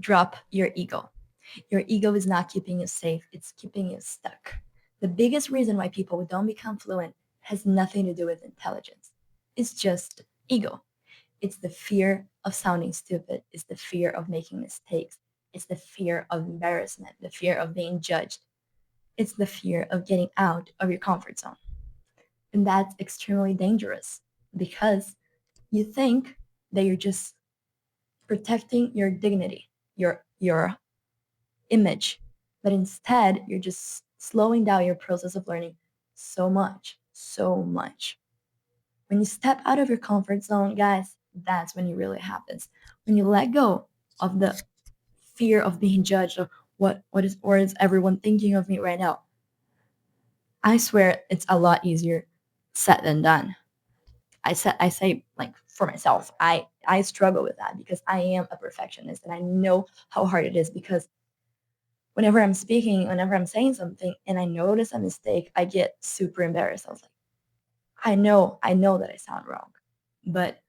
Drop your ego. Your ego is not keeping you safe, it's keeping you stuck. The biggest reason why people don't become fluent has nothing to do with intelligence. It's just ego. It's the fear of sounding stupid, it's the fear of making mistakes, it's the fear of embarrassment, the fear of being judged, it's the fear of getting out of your comfort zone. And that's extremely dangerous because you think that you're just protecting your dignity, your image, but instead you're just slowing down your process of learning so much, so much. When you step out of your comfort zone, guys, that's when it really happens. When you let go of the fear of being judged, of what is everyone thinking of me right now, I swear it's a lot easier said than done. I say like for myself, I struggle with that because I am a perfectionist and I know how hard it is because whenever I'm speaking, whenever I'm saying something and I notice a mistake, I get super embarrassed. I was like, I know that I sound wrong, but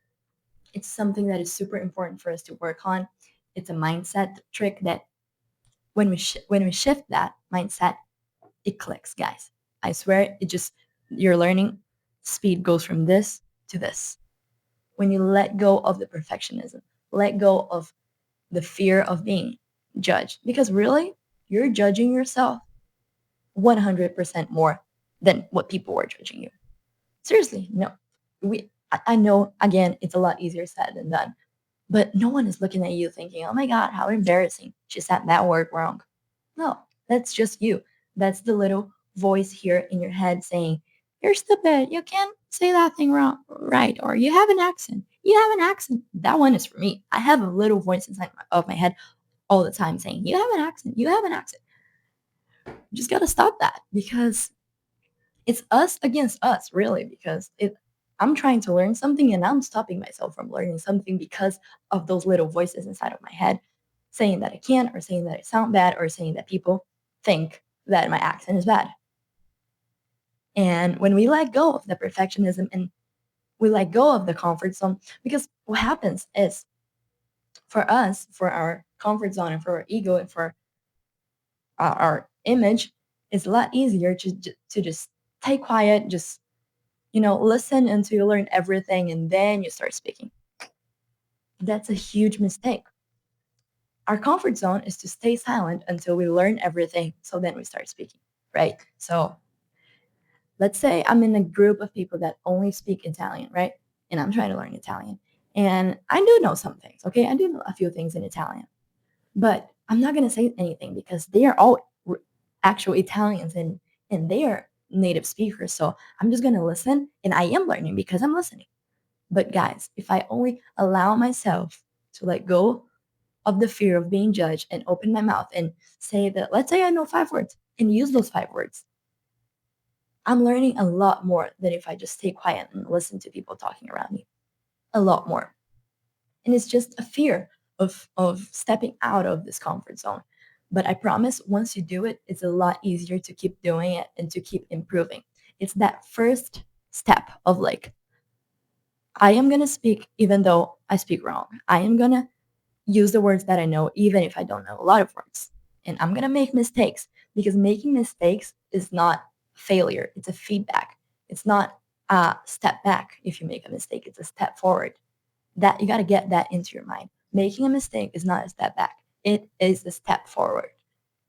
it's something that is super important for us to work on. It's a mindset trick that when we shift that mindset, it clicks, guys. I swear, it just your learning speed goes from this to this. When you let go of the perfectionism, let go of the fear of being judged, because really, you're judging yourself 100% more than what people were judging you. Seriously, no. I know, again, it's a lot easier said than done, but no one is looking at you thinking, oh my God, how embarrassing. She said that word wrong. No, that's just you. That's the little voice here in your head saying, you're stupid. You can't say that thing wrong, right? Or you have an accent. You have an accent. That one is for me. I have a little voice inside of my head all the time saying, you have an accent. You have an accent. You just got to stop that because it's us against us, really, because I'm trying to learn something and I'm stopping myself from learning something because of those little voices inside of my head saying that I can't, or saying that I sound bad, or saying that people think that my accent is bad. And when we let go of the perfectionism and we let go of the comfort zone, because what happens is for us, for our comfort zone and for our ego and for our image, it's a lot easier to just stay quiet, just listen until you learn everything and then you start speaking. That's a huge mistake. Our comfort zone is to stay silent until we learn everything, so then we start speaking, right? So let's say I'm in a group of people that only speak Italian, right? And I'm trying to learn Italian. And I do know some things, okay? I do know a few things in Italian, but I'm not going to say anything because they are all actual Italians and they are native speakers. So I'm just going to listen and I am learning because I'm listening. But guys, if I only allow myself to let go of the fear of being judged and open my mouth and say that, let's say I know 5 words and use those 5 words, I'm learning a lot more than if I just stay quiet and listen to people talking around me. A lot more. And it's just a fear of stepping out of this comfort zone. But I promise once you do it, it's a lot easier to keep doing it and to keep improving. It's that first step of like, I am going to speak even though I speak wrong. I am going to use the words that I know, even if I don't know a lot of words. And I'm going to make mistakes because making mistakes is not failure, it's a feedback. It's not a step back if you make a mistake, it's a step forward. That you got to get that into your mind. Making a mistake is not a step back, it is a step forward.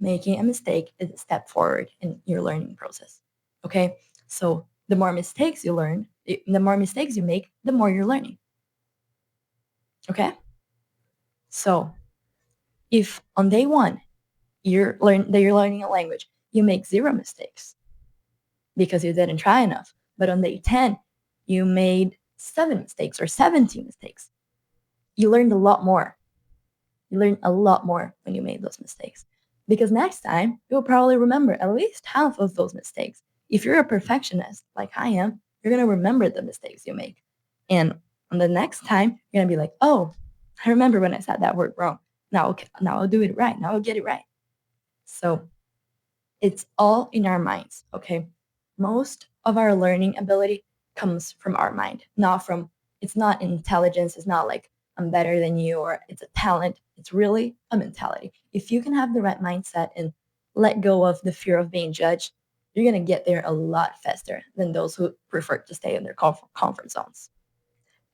Making a mistake is a step forward in your learning process. Okay? So the more mistakes you learn, the more mistakes you make, the more you're learning. Okay? So if on day one you're learning a language, you make 0 mistakes because you didn't try enough. But on day 10, you made 7 mistakes or 17 mistakes. You learned a lot more. You learned a lot more when you made those mistakes. Because next time, you'll probably remember at least half of those mistakes. If you're a perfectionist like I am, you're going to remember the mistakes you make. And on the next time, you're going to be like, oh, I remember when I said that word wrong. Now I'll do it right. Now I'll get it right. So it's all in our minds, okay? Most of our learning ability comes from our mind, not from, it's not intelligence, it's not like I'm better than you, or it's a talent. It's really a mentality. If you can have the right mindset and let go of the fear of being judged, you're going to get there a lot faster than those who prefer to stay in their comfort zones.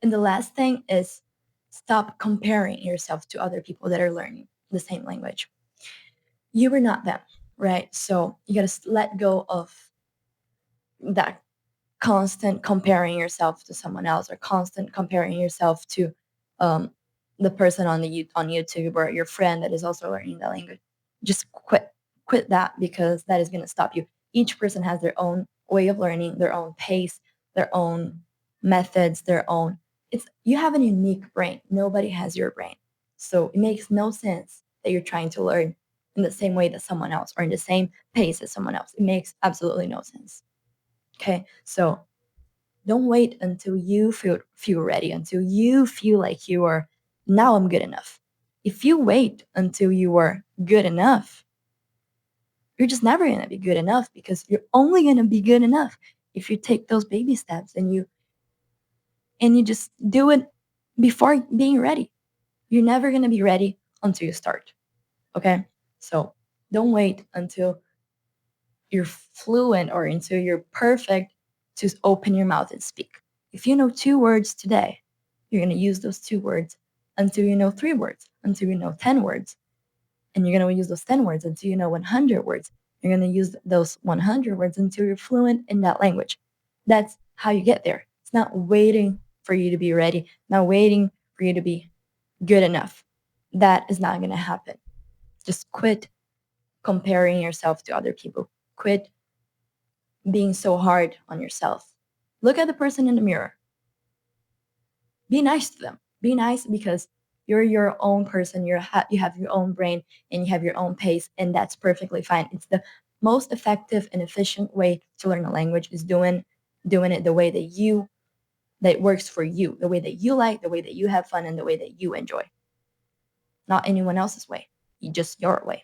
And the last thing is stop comparing yourself to other people that are learning the same language. You are not them, right? So you got to let go of that constant comparing yourself to someone else, or constant comparing yourself to um, the person on YouTube, or your friend that is also learning the language. Just quit that, because that is going to stop you. Each person has their own way of learning, their own pace, their own methods, their own. It's you have a unique brain. Nobody has your brain, so it makes no sense that you're trying to learn in the same way that someone else, or in the same pace as someone else. It makes absolutely no sense. Okay, so don't wait until you feel ready, until you feel like you are now I'm good enough. If you wait until you are good enough, you're just never going to be good enough, because you're only going to be good enough if you take those baby steps and you just do it before being ready. You're never going to be ready until you start. Okay? So, don't wait until you're fluent or until you're perfect to open your mouth and speak. If you know 2 words today, you're going to use those 2 words until you know 3 words, until you know 10 words. And you're going to use those 10 words until you know 100 words. You're going to use those 100 words until you're fluent in that language. That's how you get there. It's not waiting for you to be ready, not waiting for you to be good enough. That is not going to happen. Just quit comparing yourself to other people. Quit being so hard on yourself. Look at the person in the mirror. Be nice to them. Be nice, because you're your own person. You have your own brain, and you have your own pace, and that's perfectly fine. It's the most effective and efficient way to learn a language, is doing it the way that works for you, the way that you like, the way that you have fun, and the way that you enjoy. Not anyone else's way. Just your way.